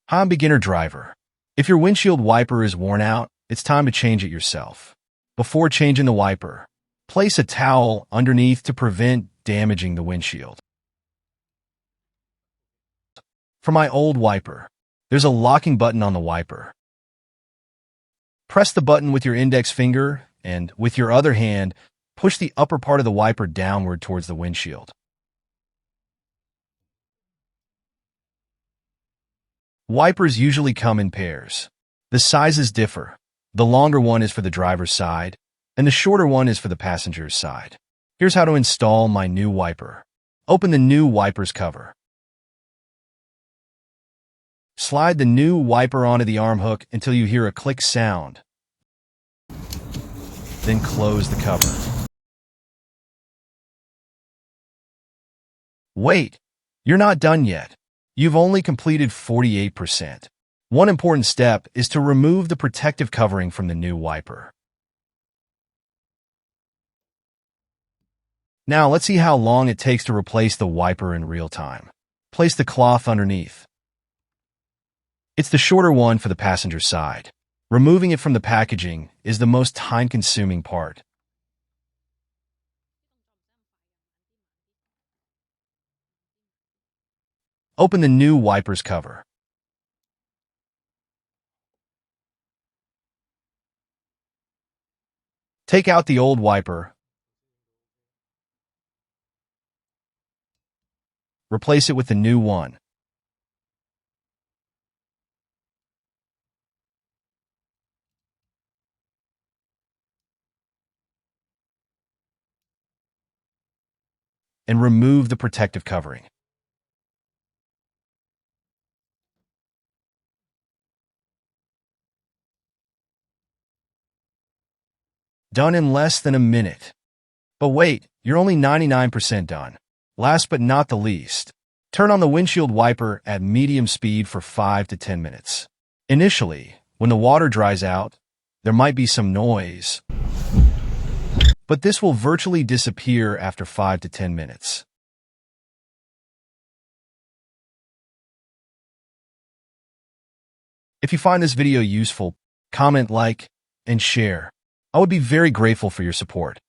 Hi, I'm beginner driver. If your windshield wiper is worn out, it's time to change it yourself. Before changing the wiper, place a towel underneath to prevent damaging the windshield. For my old wiper, there's a locking button on the wiper. Press the button with your index finger and, with your other hand, push the upper part of the wiper downward towards the windshield. Wipers usually come in pairs. The sizes differ. The longer one is for the driver's side, and the shorter one is for the passenger's side. Here's how to install my new wiper. Open the new wiper's cover. Slide the new wiper onto the arm hook until you hear a click sound. Then close the cover. Wait, you're not done yet. You've only completed 48%. One important step is to remove the protective covering from the new wiper. Now let's see how long it takes to replace the wiper in real time. Place the cloth underneath. It's the shorter one for the passenger side. Removing it from the packaging is the most time-consuming part. Open the new wiper's cover. Take out the old wiper. Replace it with the new one. And remove the protective covering. Done in less than a minute. But wait, you're only 99% done. Last but not the least, turn on the windshield wiper at medium speed for 5 to 10 minutes. Initially, when the water dries out, there might be some noise, but this will virtually disappear after 5 to 10 minutes. If you find this video useful, comment, like, and share. I would be very grateful for your support.